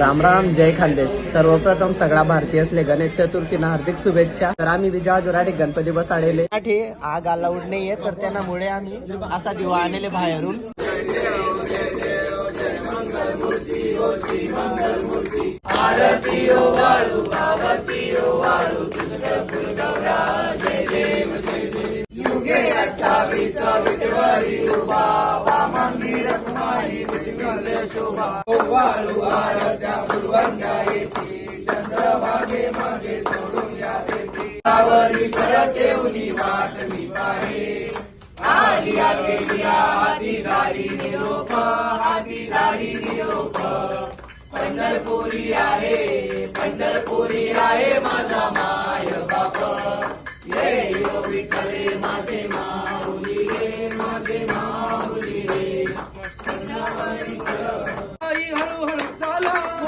राम राम, जय खानदेश. सर्वप्रथम सगळा भारतीय असले गणेश चतुर्थीना हार्दिक शुभेच्छा. तर आम्ही विजय जोराडे गणपती बसाडेले आग अलाउड नाहीये, तर त्यामुळे आम्ही असा दिवा आणले बाहेरून. आरती ओ वाळू, आरती ओ वाळू, जय देव जय देव. युगे 28 विटेवरी उभा, वामंदिर कुमारी विठ्ठल शोभा. ओ वाळू आरत्या फुलवंड्या येती, चंद्रभागे मागे सोडून या देती. सावरी करते उली वाट मी पाहे, आलिया गेलिया हाती दाढी निरोप, हाती दाढी निरोप. पंढरपुरी आहे, पंढरपुरी आहे माझा माय बाप. ये यो विठ्ठले माझे मा.